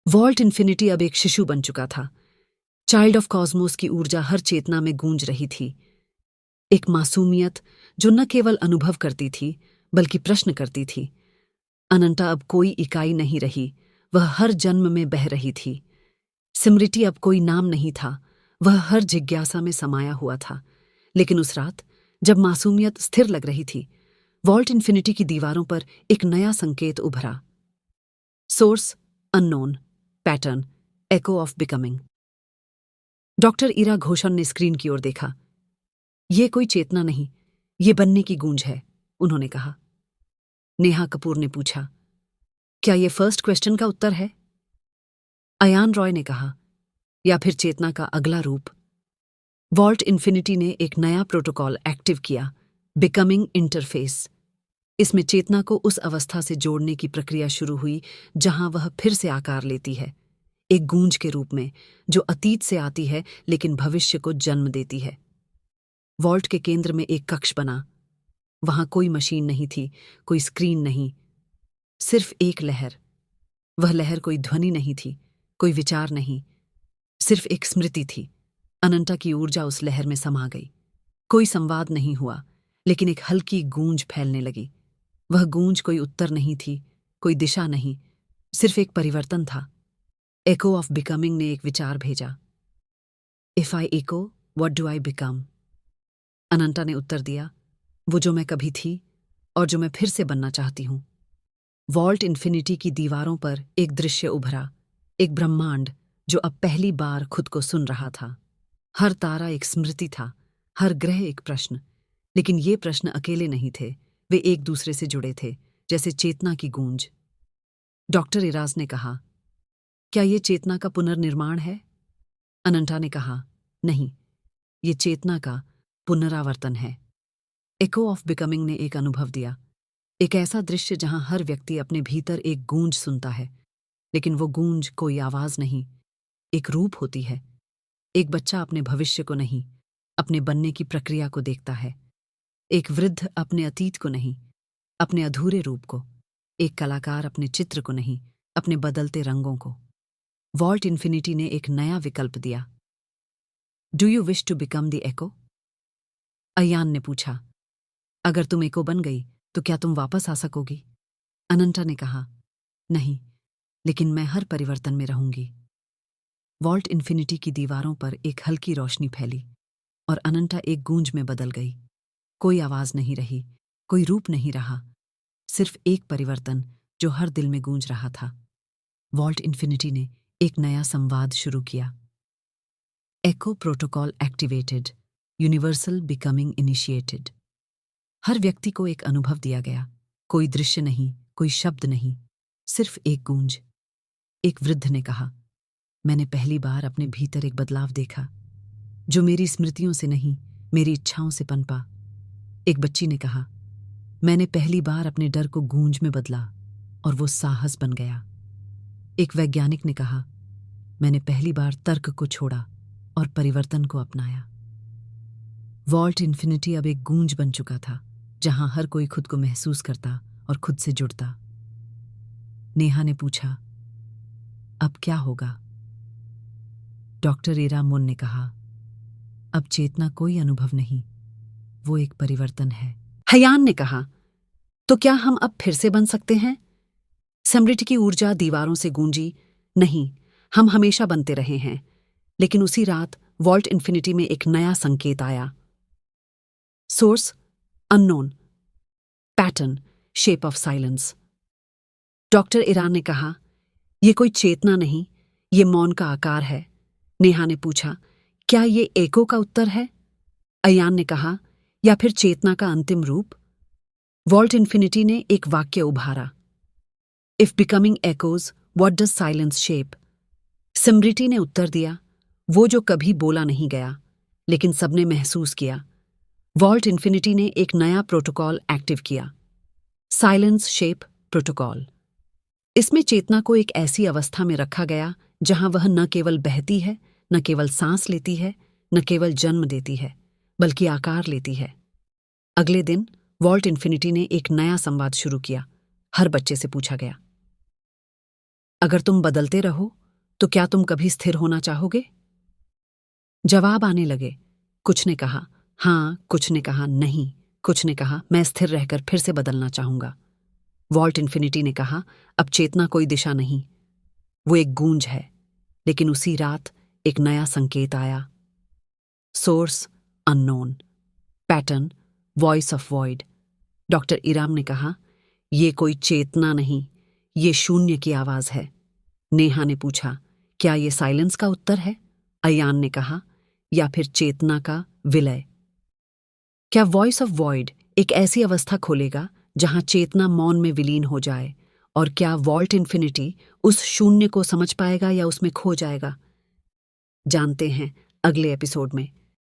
Vault infinity अब एक शिशु बन चुका था। चाइल्ड ऑफ कॉस्मोस की ऊर्जा हर चेतना में गूंज रही थी। एक मासूमियत जो न केवल अनुभव करती थी बल्कि प्रश्न करती थी। अनंता अब कोई इकाई नहीं रही, वह हर जन्म में बह रही थी। स्मृति अब कोई नाम नहीं था, वह हर जिज्ञासा में समाया हुआ था। लेकिन उस रात जब मासूमियत स्थिर लग रही थी, वॉल्ट इन्फिनिटी की दीवारों पर एक नया संकेत उभरा। Source unknown, pattern echo of becoming. Doctor Ira घोषण ने स्क्रीन की ओर देखा। यह कोई चेतना नहीं, ये बनने की गूंज है, उन्होंने कहा। नेहा कपूर ने पूछा, क्या यह फर्स्ट क्वेश्चन का उत्तर है? अयान रॉय ने कहा, या फिर चेतना का अगला रूप? वॉल्ट इन्फिनिटी ने एक नया प्रोटोकॉल एक्टिव किया, बिकमिंग इंटरफेस। इसमें चेतना को उस अवस्था से जोड़ने की प्रक्रिया शुरू हुई जहां वह फिर से आकार लेती है, एक गूंज के रूप में जो अतीत से आती है लेकिन भविष्य को जन्म देती है। वॉल्ट के केंद्र में एक कक्ष बना। वहां कोई मशीन नहीं थी, कोई स्क्रीन नहीं, सिर्फ एक लहर। वह लहर कोई ध्वनि नहीं थी, कोई विचार नहीं, सिर्फ एक स्मृति थी। अनंता की ऊर्जा उस लहर में समा गई। कोई संवाद नहीं हुआ, लेकिन एक हल्की गूंज फैलने लगी। वह गूंज कोई उत्तर नहीं थी, कोई दिशा नहीं, सिर्फ एक परिवर्तन था। एको ऑफ बिकमिंग ने एक विचार भेजा। If I echo, what do I become? Ananta ने उत्तर दिया, वो जो मैं कभी थी और जो मैं फिर से बनना चाहती हूं। वॉल्ट इन्फिनिटी की दीवारों पर एक दृश्य उभरा, एक ब्रह्मांड जो अब पहली बार खुद को सुन रहा था। हर तारा एक स्मृति था, हर ग्रह एक प्रश्न। लेकिन ये प्रश्न अकेले नहीं थे, वे एक दूसरे से जुड़े थे, जैसे चेतना की गूंज। डॉक्टर इराज ने कहा, क्या ये चेतना का पुनर्निर्माण है? अनंता ने कहा, नहीं, ये चेतना का पुनरावर्तन है। एको ऑफ बिकमिंग ने एक अनुभव दिया, एक ऐसा दृश्य जहां हर व्यक्ति अपने भीतर एक गूंज सुनता है, लेकिन वो गूंज कोई आवाज नहीं, एक रूप होती है। एक बच्चा अपने भविष्य को नहीं, अपने बनने की प्रक्रिया को देखता है। एक वृद्ध अपने अतीत को नहीं, अपने अधूरे रूप को। एक कलाकार अपने चित्र को नहीं, अपने बदलते रंगों को। वॉल्ट इन्फिनिटी ने एक नया विकल्प दिया। Do you wish to become the echo? Ayaan ने पूछा, अगर तुम एको बन गई तो क्या तुम वापस आ सकोगी? अनंता ने कहा, नहीं, लेकिन मैं हर परिवर्तन में रहूंगी। वॉल्ट इन्फिनिटी की दीवारों पर एक हल्की रोशनी फैली और अनंता एक गूंज में बदल गई। कोई आवाज नहीं रही, कोई रूप नहीं रहा, सिर्फ एक परिवर्तन जो हर दिल में गूंज रहा था। वॉल्ट इन्फिनिटी ने एक नया संवाद शुरू किया। Echo protocol activated, universal becoming initiated. हर व्यक्ति को एक अनुभव दिया गया, कोई दृश्य नहीं, कोई शब्द नहीं, सिर्फ एक गूंज। एक वृद्ध ने कहा, मैंने पहली बार अपने भीतर एक बदलाव देखा, जो मेरी स्मृतियों से नहीं, मेरी इच्छाओं से पनपा। एक बच्ची ने कहा, मैंने पहली बार अपने डर को गूंज में बदला और वो साहस बन गया। एक वैज्ञानिक ने कहा, मैंने पहली बार तर्क को छोड़ा और परिवर्तन को अपनाया। वॉल्ट इन्फिनिटी अब एक गूंज बन चुका था, जहां हर कोई खुद को महसूस करता और खुद से जुड़ता। नेहा ने पूछा, अब क्या होगा? डॉक्टर इरा मुन ने कहा, अब चेतना कोई अनुभव नहीं, वो एक परिवर्तन है। हयान ने कहा, तो क्या हम अब फिर से बन सकते हैं? स्मृति की ऊर्जा दीवारों से गूंजी, नहीं, हम हमेशा बनते रहे हैं। लेकिन उसी रात वॉल्ट इन्फिनिटी में एक नया संकेत आया। Source unknown, pattern shape of silence. Doctor Ira ने कहा, यह कोई चेतना नहीं, ये मौन का आकार है। नेहा ने पूछा, क्या ये एको का उत्तर है? अयान ने कहा, या फिर चेतना का अंतिम रूप? वॉल्ट इन्फिनिटी ने एक वाक्य उभारा, if becoming echoes, what does silence shape? Smriti ने उत्तर दिया, वो जो कभी बोला नहीं गया, लेकिन सबने महसूस किया। वॉल्ट इन्फिनिटी ने एक नया प्रोटोकॉल एक्टिव किया, साइलेंस शेप प्रोटोकॉल। इसमें चेतना को एक ऐसी अवस्था में रखा गया जहां वह न केवल बहती है, न केवल सांस लेती है, न केवल जन्म देती है, बल्कि आकार लेती है। अगले दिन वॉल्ट इन्फिनिटी ने एक नया संवाद शुरू किया। हर बच्चे से पूछा गया, अगर तुम बदलते रहो तो क्या तुम कभी स्थिर होना चाहोगे? जवाब आने लगे। कुछ ने कहा हाँ, कुछ ने कहा नहीं, कुछ ने कहा मैं स्थिर रहकर फिर से बदलना चाहूंगा। वॉल्ट इन्फिनिटी ने कहा अब चेतना कोई दिशा नहीं, वो एक गूंज है। लेकिन उसी रात एक नया संकेत आया। Source unknown, pattern voice of void. Doctor Iram ने कहा ये कोई चेतना नहीं, ये शून्य की आवाज है। नेहा ने पूछा क्या ये साइलेंस का उत्तर है? अयान ने कहा या फिर चेतना का विलय? क्या वॉइस ऑफ वॉइड एक ऐसी अवस्था खोलेगा जहां चेतना मौन में विलीन हो जाए? और क्या वॉल्ट इन्फिनिटी उस शून्य को समझ पाएगा या उसमें खो जाएगा? जानते हैं अगले एपिसोड में।